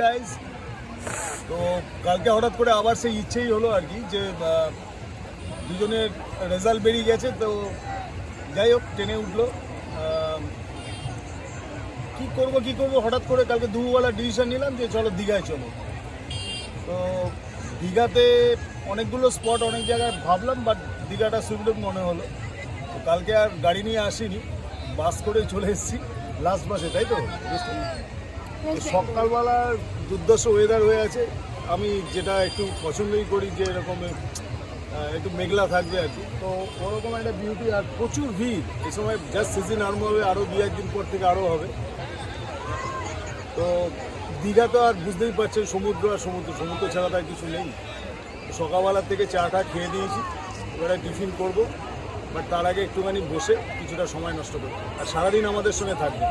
Guys. তো কালকে হঠাৎ করে আবার সেই ইচ্ছেই হলো আর কি যে দুজনের রেজাল্ট বেরিয়ে গেছে, তো যাই হোক ট্রেনে উঠলো। কী করবো হঠাৎ করে কালকে দুপুরবেলা ডিসিশন নিলাম যে চলো দীঘায় চলো। তো দীঘাতে অনেকগুলো স্পট অনেক জায়গায় ভাবলাম, বাট দীঘাটা সুবিধা মনে হলো। তো কালকে আর গাড়ি নিয়ে আসিনি, বাস করে চলে এসেছি, লাস্ট বাসে, তাই তো? সকালবেলার দুর্দশ ওয়েদার হয়ে আছে। আমি যেটা একটু পছন্দই করি যে এরকম একটু মেঘলা থাকবে আর কি, তো ওরকম একটা বিউটি। আর প্রচুর ভিড় এই সময়, জাস্ট সিজন আরম্ভ হবে, আরও 2-1 দিন পর থেকে আরও হবে। তো দীঘা তো আর বুঝতেই পারছেন, সমুদ্র আর সমুদ্র ছাড়া তো আর কিছু নেই। সকালবেলার থেকে চাটা খেয়ে দিয়েছি, এবারে টিফিন করবো, বাট তার আগে একটুখানি বসে কিছুটা সময় নষ্ট করবো। আর সারাদিন আমাদের সঙ্গে থাকবে।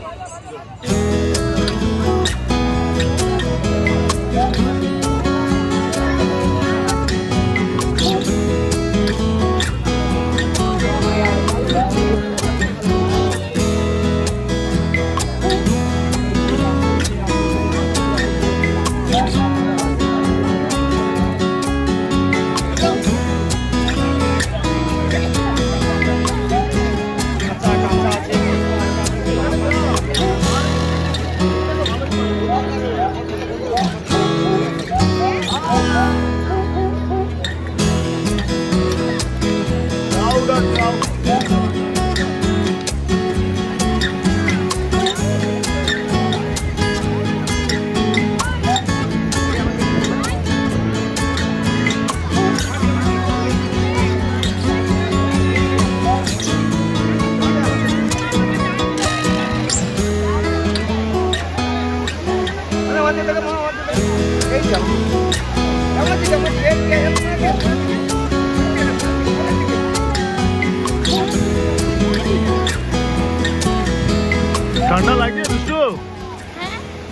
ঠান্ডা লাগে দুটো?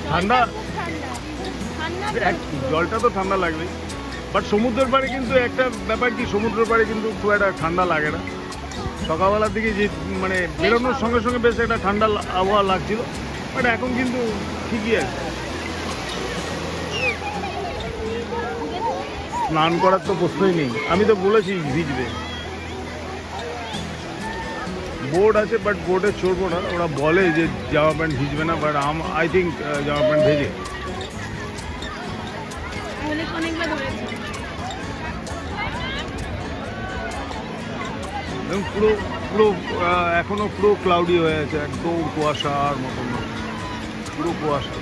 ঠান্ডা, জলটা তো ঠান্ডা লাগবে, বাট সমুদ্রের পাড়ে কিন্তু একটা ব্যাপার কি, সমুদ্রের পাড়ে কিন্তু খুব একটা ঠান্ডা লাগে না। সকালবেলার দিকে যে মানে বেরোনোর সঙ্গে সঙ্গে বেশ একটা ঠান্ডা আবহাওয়া লাগছিল, বাট এখন কিন্তু ঠিকই আছে। স্নান করার তো প্রশ্নই নেই, আমি তো বলেছি ভিজবে। বোর্ড আছে, বাট বোর্ডে চড়বো না। ওরা বলে যে জামা প্যান্ট ভিজবে না, বাট আই থিঙ্ক জামা প্যান্ট ভেজে। পুরো পুরো এখনো পুরো ক্লাউডি হয়ে আছে, একদম কুয়াশার মতন, পুরো কুয়াশা।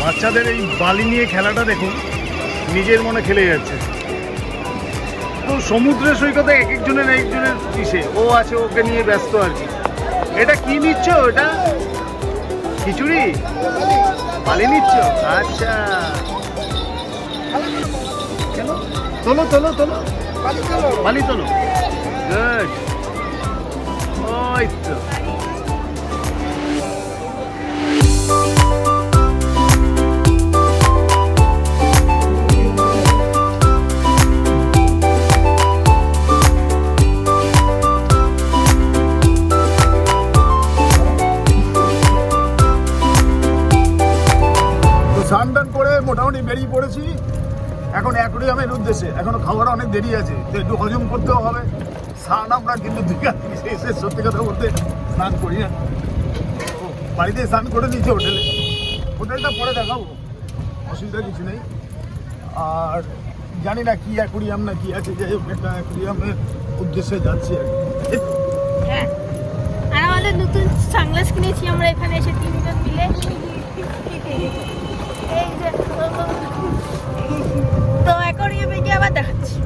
বাচ্চাদের এই বালি নিয়ে খেলাটা দেখুন, নিজের মনে খেলে যাচ্ছে। খুব সমুদ্রের সৈকতে এক একজনের ইসে ও আছে, ওকে নিয়ে ব্যস্ত আর কি। এটা কি নিচ্ছ? এটা খিচুড়ি বালি নিচ্ছ? আচ্ছা, তোলো তোলো তোলো বালি তোলো। গুড, ওই তো। স্নান টান করে মোটামুটি বেরিয়ে পড়েছি এখন অ্যাকোয়ারিয়ামের উদ্দেশ্যে। এখনো খাওয়ার অনেক দেরি আছে, তো একটু হজম করতেও হবে। স্নান আমরা কিন্তু দীঘা থেকে এসে সত্যি কথা বলতে স্নান করি না, বাড়িতে স্নান করে নিয়েছি হোটেলে। হোটেলটা পরে দেখাবো, অসুবিধা কিছু নেই। আর জানি না কি অ্যাকোয়ারিয়াম না কি আছে, যাই হোক একটা অ্যাকোয়ারিয়ামের উদ্দেশ্যে যাচ্ছি আর কি। হ্যাঁ, আর আমাদের নতুন সানগ্লাস কিনেছি আমরা এখানে এসে তিনজন মিলে। এই যে তো অ্যাকোয়ারিয়ামে গিয়ে আবার দেখাচ্ছি।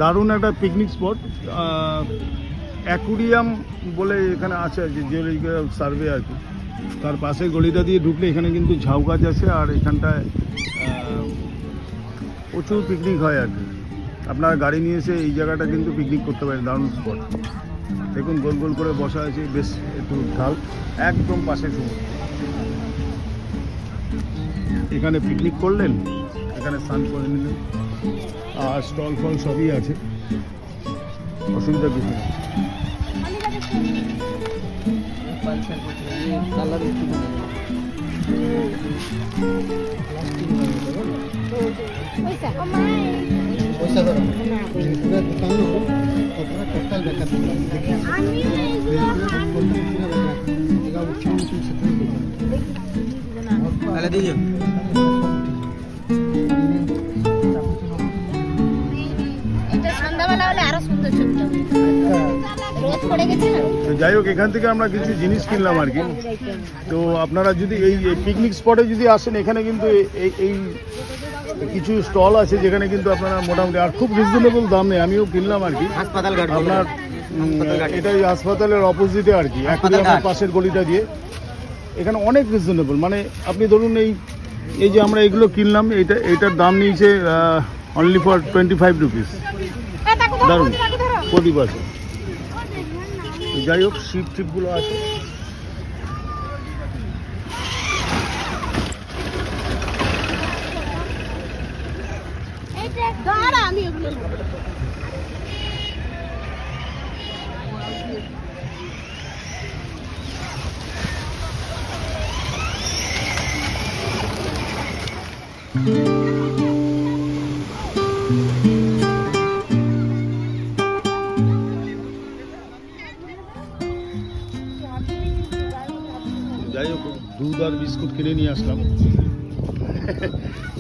দারুণ একটা পিকনিক স্পট। অ্যাকোয়ারিয়াম বলে এখানে আছে আর কি, জিওলজিক্যাল সার্ভে আর কি। তার পাশের গলিটা দিয়ে ঢুকলে এখানে কিন্তু ঝাউ গাছ আছে, আর এখানটায় প্রচুর পিকনিক হয় আর কি। আপনারা গাড়ি নিয়ে এসে এই জায়গাটা কিন্তু পিকনিক করতে পারেন, দারুণ স্পট। দেখুন গোল গোল করে বসা আছে, বেশ একটু ঢাল, একদম পাশে সমুদ্র। এখানে পিকনিক করলেন, এখানে স্নান করে নিলেন, আর স্টল ফল সবই আছে, অসুবিধা কিছু নেই। যাই হোক, এখান থেকে আমরা কিছু জিনিস কিনলাম আর কি। তো আপনারা যদি এই পিকনিক স্পটে যদি আসেন, এখানে কিন্তু এই কিছু স্টল আছে যেখানে কিন্তু আপনারা মোটামুটি আর খুব রিজনেবল দামে আমিও কিনলাম আর কি। আপনার এটাই হাসপাতালের অপোজিটে আর কি, অ্যাকোয়ারিয়ামের পাশের গলিটা দিয়ে। এখানে অনেক রিজনেবল, মানে আপনি ধরুন এই যে আমরা এগুলো কিনলাম, এইটার দাম নিয়েছে অনলি ফর 25 রুপিস। দারুণ প্রদীপ আছে। যাই হোক, শিপ টিপগুলো আছে। যাই হোক, দুধ আর বিস্কুট কিনে নিয়ে আসলাম।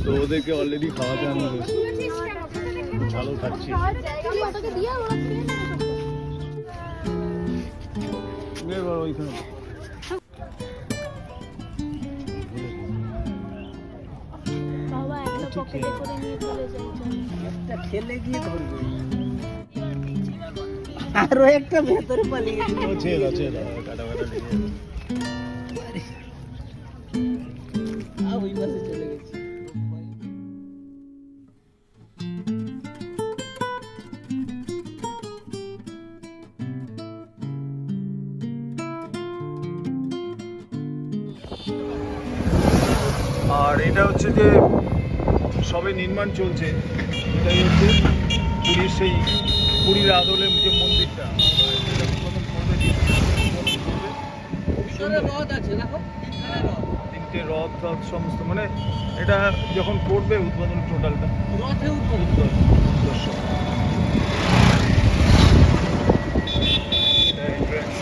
তো ওদেরকে অলরেডি খাওয়াতে আমি ভালো খাচ্ছি। এবার ওইখানে বাবা একটা পকেটে করে নিয়ে চলে যাই একটা ঠেলে গিয়ে ধরবে আরো একটা ভেতরে পালিয়ে গেছে ছেড়ে কাটা কাটা লেগে যাবে। ওই পাশে চলে গেছে আর এটা হচ্ছে যে সবে নির্মাণ চলছে, এটাই হচ্ছে পুরীর সেই পুরীর আদলের যে মন্দিরটা এটা উদ্বোধন করবে, ভিতরে রথ আছে দেখো এখানে রথ তিনটে রথ রথ সমস্ত, মানে এটা যখন করবে উদ্বোধন টোটালটা রথে উঠবো দর্শক এটা entrance।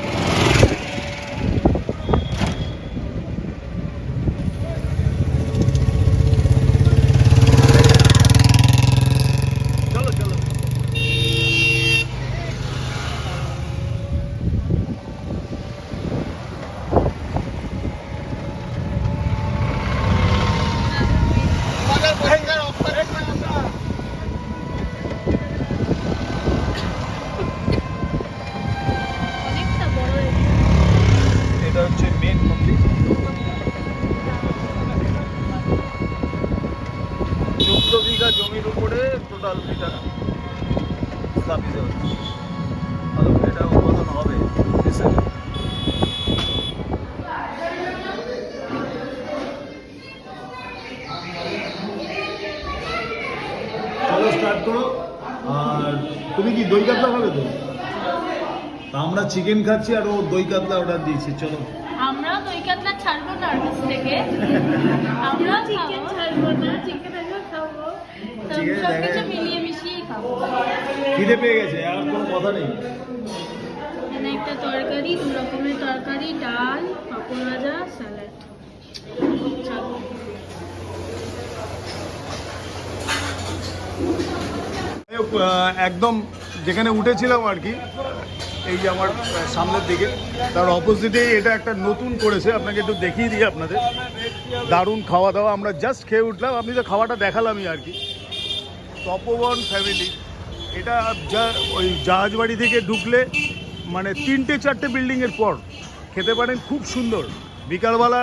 চলো চলো অনেকটা বড় এটা হচ্ছে মেন মন্দির, 14 বিঘা জমির উপরে টোটাল এটা স্থাপিত হচ্ছে। আর এটা উদ্বোধন হবে ডিসেম্বর। চলো স্টার্ট করো। আর তুমি কি দই কাতলা খাবে তো? তা আমরা চিকেন খাচ্ছি আর ও দই কাতলা অর্ডার দিয়েছি। চলো আমরা দই কাতলা ছাড়বো না অফিস থেকে, আমরা চিকেন ছাড়বো না, চিকেন আগে খাবো, তো ঠিক আছে, সবকিছু দেখা- মিলিয়ে মিশিয়ে খাবো। খিদে পেয়ে গেছে, আর কোনো কথা নেই। এখানে একটা তরকারি, 2 রকমের তরকারি, ডাল, পাঁপড় ভাজা, স্যালাড। চলো। একদম যেখানে উঠেছিলাম আর কি, এই যে আমার সামনের দিকে তার অপোজিটেই এটা একটা নতুন করেছে, আপনাকে একটু দেখিয়ে দিই আপনাদের। দারুণ খাওয়া দাওয়া, আমরা জাস্ট খেয়ে উঠলাম, আপনি তো খাওয়াটা দেখালামই আর কি। তপোবন ফ্যামিলি, এটা যা ওই জাহাজবাড়ি থেকে ঢুকলে মানে 3-4টে বিল্ডিংয়ের পর খেতে পারেন, খুব সুন্দর। বিকালবেলা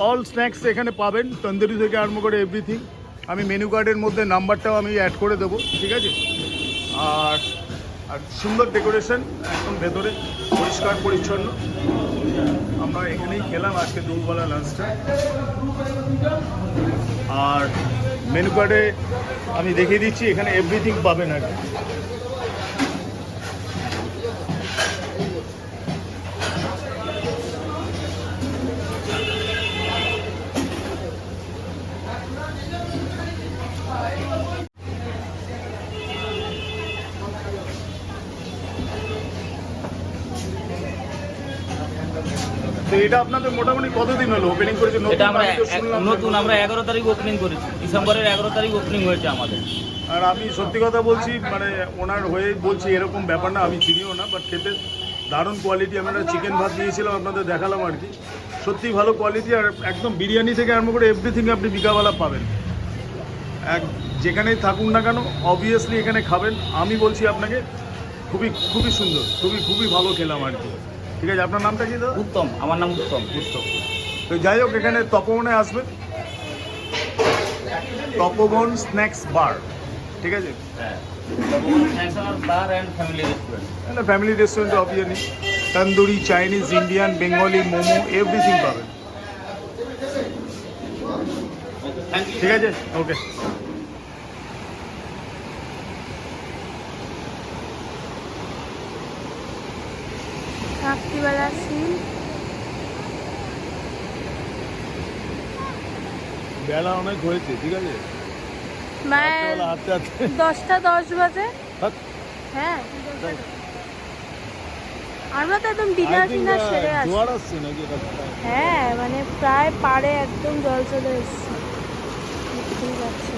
অল স্ন্যাক্স এখানে পাবেন, তন্দুরি থেকে আরম্ভ করে এভরিথিং। আমি মেনু কার্ডের মধ্যে নাম্বারটাও আমি অ্যাড করে দেবো, ঠিক আছে? আর আর সুন্দর ডেকোরেশন, একদম ভেতরে পরিষ্কার পরিচ্ছন্ন। আমরা এখানেই খেলাম আজকে দুপুরবেলা লাঞ্চটা। আর মেনু কার্ডে আমি দেখিয়ে দিচ্ছি, এখানে এভরিথিং পাবেন আর কি। তো এটা আপনাদের মোটামুটি কতদিন হলো ওপেনিং করেছে? এটা আমরা আমি তো শুনলাম নতুন আমরা 11 তারিখ ওপেনিং করেছি, ডিসেম্বরের 11 তারিখ ওপেনিং হয়েছে আমাদের। আর আমি সত্যি কথা বলছি, মানে ওনার হয়ে বলছি, এরকম ব্যাপার না, আমি চিনিও না, বাট খেতে দারুণ কোয়ালিটি। আমরা চিকেন ভাত দিয়েছিলাম, আপনাদের দেখালাম আর কি, সত্যি ভালো কোয়ালিটি। আর একদম বিরিয়ানি থেকে আরম্ভ করে এভরিথিং আপনি বিকালবেলা পাবেন। যেখানেই থাকুন না কেন অবভিয়াসলি এখানে খাবেন। আমি বলছি আপনাকে খুবই খুবই সুন্দর, খুবই ভালো খেলাম আর কি। ঠিক আছে, আপনার নামটা কি দাদা? উত্তম, আমার নাম উত্তম। উত্তম। তো যাই হোক, এখানে তপবনে আসবেন, তপবন স্ন্যাক্স বার, ঠিক আছে? হ্যাঁ, national bar and family restaurant. একটা family restaurant obviously, tandoori, Chinese, Indian, Bengali, momo everything পাবেন। ঠিক আছে, ওকে। রাত্রিবেলা সিন, বেলা অনেক হয়েছে, ঠিক আছে? রাত্রেবেলা হাঁটতে হাঁটতে 10টা 10 বাজে। হাট, হ্যাঁ, আমরা তো একদম ডিনার ফিনার সেরে আসি। জোয়ার আসছে নাকি এটা? হ্যাঁ, মানে প্রায় পাড়ে একদম জল চলে এসছে, বুঝতেই পারছি।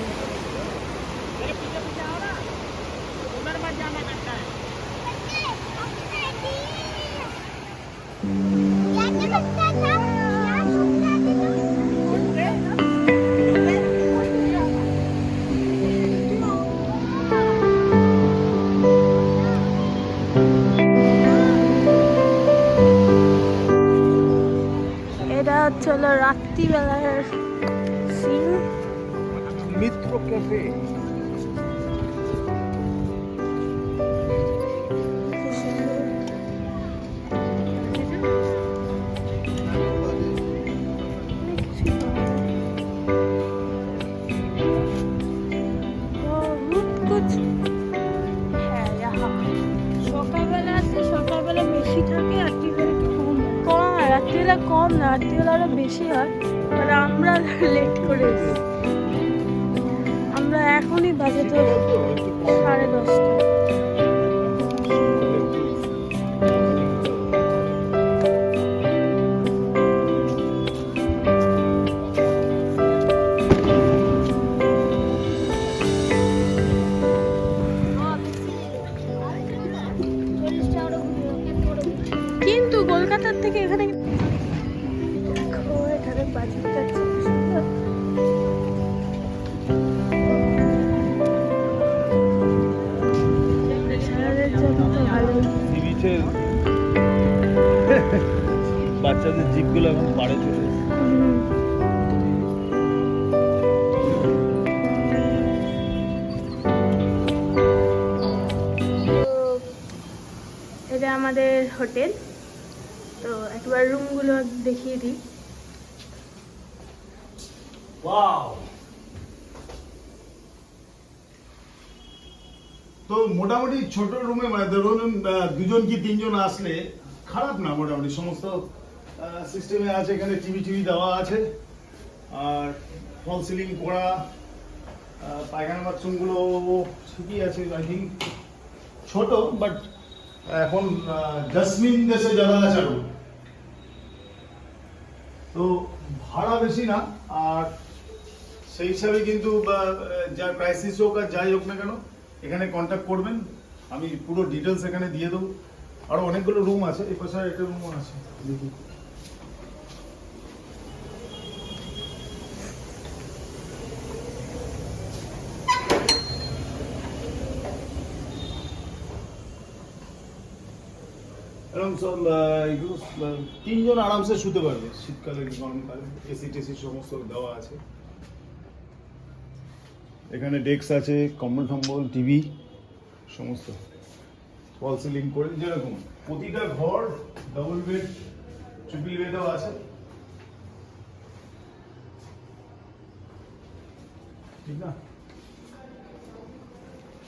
এটা হচ্ছে হলো রাত্রিবেলার সিন। মিত্র ক্যাফে। সকালবেলা আসলে সকালবেলা বেশি থাকে, রাত্রিবেলা একটু কম হয়। রাত্রিবেলা কম না, রাত্রিবেলা আরো বেশি হয়। বাট আমরা লেট করে এসেছি। আমরা এখনই বাজে তো 10:30। কিন্তু কলকাতার থেকে এখানে দেখো, এখানে বাজিটা খুব সুন্দর। সারাদের জন্য তো ভালোই। বাচ্চাদের জিপগুলো এখন পাড়ে চলে এসেছে। এটা আমাদের হোটেল। তো একবার রুমগুলো দেখিয়ে দিই। তো মোটামুটি ছোট রুমে মানে ধরুন 2জন কি 3জন আসলে খারাপ না, মোটামুটি সমস্ত সিস্টেমে আছে। এখানে টিভি দেওয়া আছে, আর ফল সিলিং করা। পায়খানা বাথরুমগুলো ঠিকই আছে, আই থিঙ্ক ছোট, বাট এখন জাসমিন দেশে যারা আছে আরো। তো ভাড়া বেশি না, আর সেই হিসাবে কিন্তু যা ক্রাইসিস হোক আর যাই হোক না কেন এখানে কন্ট্যাক্ট করবেন। আমি পুরো ডিটেলস এখানে দিয়ে দেবো। আরো অনেকগুলো রুম আছে, এই পাশে একটা রুমও আছে, দেখি। এরকম সব এগুলো 3জন আরামসে শুতে পারবে, শীতকালে গরমকালে। এসি টেসি সমস্ত দেওয়া আছে। এখানে ডেস্ক আছে, কম্বল টম্বল, টিভি সমস্ত ফল সিলিং করে। যেরকম প্রতিটা ঘর ডাবল বেড, ট্রিপল বেডও আছে, ঠিক না?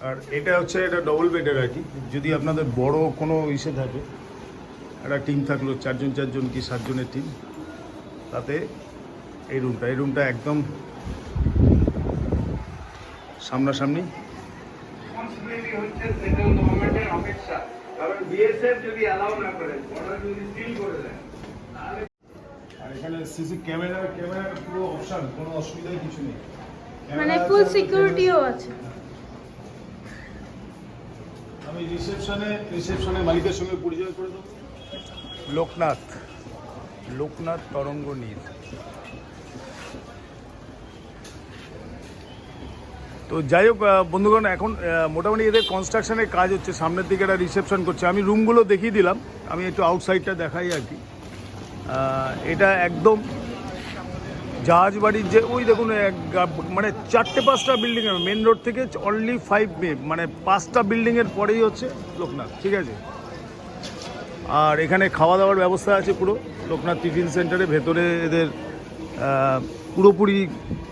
আর এটা হচ্ছে এটা ডবল বেডের আর কি। যদি আপনাদের বড় কোনো ইসে থাকে, একটা টিম থাকলো 4জন কি 7জনের টিম, তাতে এই রুমটা একদম সামনাসামনি। হচ্ছে সেন্ট্রাল গভর্নমেন্টের অপেক্ষা, কারণ বিএসএফ যদি অ্যালাউ না করে, বর্ডার যদি সিল করে দেয়, আর এখানে সিসি ক্যামেরা পুরো অপশন, কোনো অসুবিধাই কিছু নেই। মানে ফুল সিকিউরিটিও আছে। আমি রিসেপশনে মালিকের সঙ্গে পরিচয় করে দেবো। লোকনাথ তরঙ্গ নীল। তো যাই হোক বন্ধুগণ, এখন মোটামুটি এদের কনস্ট্রাকশনের কাজ হচ্ছে, সামনের দিকে একটা রিসেপশন করছে। আমি রুমগুলো দেখিয়ে দিলাম, আমি একটু আউটসাইডটা দেখাই আর কি। এটা একদম জাহাজবাড়ির যে ওই দেখুন মানে 4-5টা বিল্ডিং, মেন রোড থেকে অনলি 5 মানে 5টা বিল্ডিংয়ের পরেই হচ্ছে লোকনাথ, ঠিক আছে? আর এখানে খাওয়া দাওয়ার ব্যবস্থা আছে পুরো লোকনাথ টিফিন সেন্টারে, ভেতরে এদের পুরোপুরি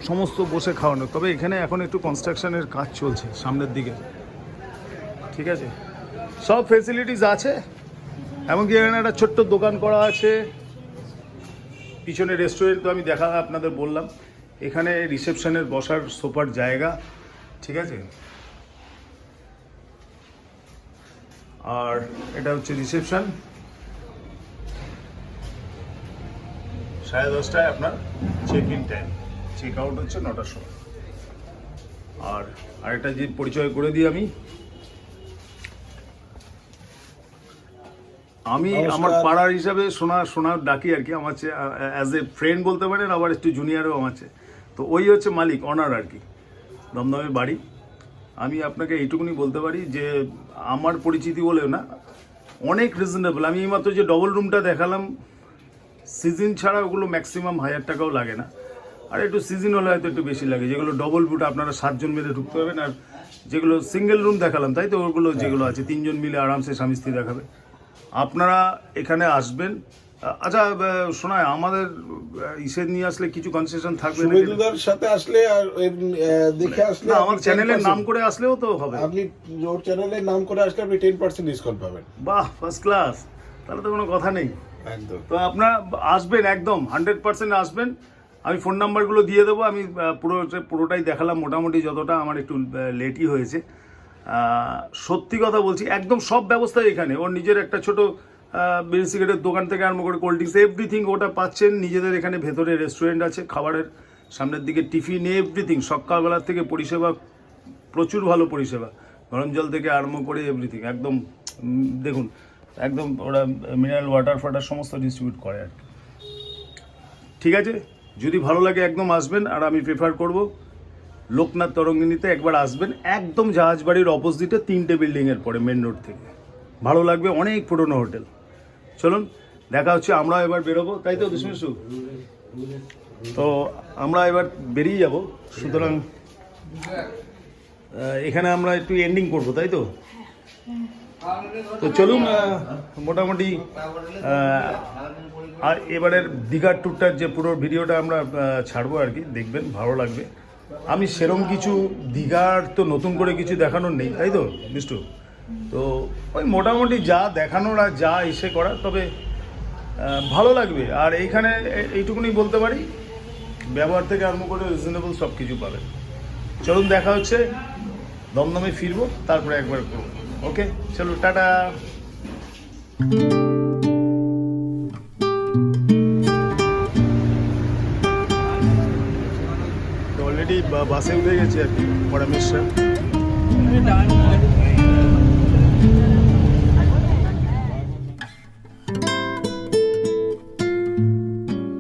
সমস্ত বসে খাওয়ানো। তবে এখানে এখন একটু কনস্ট্রাকশনের কাজ চলছে সামনের দিকে, ঠিক আছে? সব ফেসিলিটিস আছে, এমনকি এখানে একটা ছোট্ট দোকান করা আছে, পিছনে রেস্টুরেন্ট। তো আমি আপনাদের বললাম, এখানে রিসেপশনের বসার সোফার জায়গা, ঠিক আছে? আর এটা হচ্ছে রিসেপশন। 10:30টায় আপনার check in time, check out হচ্ছে 9টার সময়। আর আরেকটা যে পরিচয় করে দিই আমি নমস্কার। আমার পাড়ার হিসাবে সোনার ডাকি আর কি, আমার অ্যাজ এ ফ্রেন্ড বলতে পারেন, আবার একটু জুনিয়রও আমার চেয়ে। তো ওই হচ্ছে মালিক, অনার আর কি, দমদমের বাড়ি। আমি আপনাকে এইটুকুনি বলতে পারি যে আমার পরিচিতি বলেও না, অনেক রিজনেবল। আমি এইমাত্র যে ডবল রুমটা দেখালাম, সিজন ছাড়া ওগুলো ম্যাক্সিমাম 1000 টাকাও লাগে না, আর একটু সিজন হলে হয়তো একটু বেশি লাগে। যেগুলো ডবল বুট আপনারা 7 জন মিলে ঢুকতে পারবেন, আর যেগুলো সিঙ্গেল রুম দেখালাম তাই তো, ওগুলো যেগুলো আছে 3 জন মিলে আরামসে স্বামী স্ত্রী দেখাবে। আপনারা এখানে আসবেন। আচ্ছা শোনায়, আমাদের ইসের নিয়ে আসলে কিছু কনসেশন থাকবে নাকি? শুভেন্দুদার সাথে আসলে আর দেখে আসলে না, আমার আপনি চ্যানেলের 10% নাম করে আসলেও তো হবে। আপনি ওর চ্যানেলের নাম করে আসলে আপনি 10% ডিসকাউন্ট পাবেন। বাহ, ফার্স্ট ক্লাস, তাহলে তো কোনো কথা নেই। একদম। তো আপনারা আসবেন, একদম 100% আসবেন। আমি ফোন নাম্বারগুলো দিয়ে দেবো। আমি পুরোটাই দেখালাম মোটামুটি, যতটা আমার একটু লেটই হয়েছে। সত্যি কথা বলছি, একদম সব ব্যবস্থাই এখানে। ওর নিজের একটা ছোট বিড়ি সিগারেটের দোকান থেকে আরম্ভ করে কোল্ড ড্রিঙ্কস এভরিথিং ওটা পাচ্ছেন। নিজেদের এখানে ভেতরে রেস্টুরেন্ট আছে, খাবারের সামনের দিকে টিফিন এভরিথিং, সকালবেলার থেকে পরিষেবা প্রচুর ভালো পরিষেবা, গরম জল থেকে আরম্ভ করে এভরিথিং একদম। দেখুন, একদম ওরা মিনারেল ওয়াটার ফাটার সমস্ত ডিস্ট্রিবিউট করে আর কি। ঠিক আছে, যদি ভালো লাগে একদম আসবেন। আর আমি প্রেফার করব লোকনাথ তরঙ্গিনীতে একবার আসবেন, একদম জাহাজবাড়ির অপোজিটে 3টে বিল্ডিংয়ের পরে মেন রোড থেকে। ভালো লাগবে, অনেক পুরনো হোটেল। চলুন দেখা হচ্ছে, আমরা এবার বেরোবো, তাই তো দুষ্মিশু? তো আমরা এবার বেরিয়ে যাব, সুতরাং এখানে আমরা একটু এন্ডিং করব, তাই তো? তো চলুন, মোটামুটি আর এবারের দীঘার ট্যুরটার যে পুরো ভিডিওটা আমরা ছাড়বো আর কি, দেখবেন, ভালো লাগবে। আমি সেরম কিছু দীঘার তো নতুন করে কিছু দেখানোর নেই, তাই তো মিষ্টু? তো ওই মোটামুটি যা দেখানোর আর যা এসে করার, তবে ভালো লাগবে। আর এইখানে এইটুকুনি বলতে পারি, ব্যবহার থেকে আরম্ভ করে রিজনেবল সব কিছু পাবেন। চলুন দেখা হচ্ছে, দমদমে ফিরবো, তারপরে একবার করবো। ওকে, চলো, টাটা। অলরেডি বাসে উঠে গেছি আর কি, পরামেশ্বর।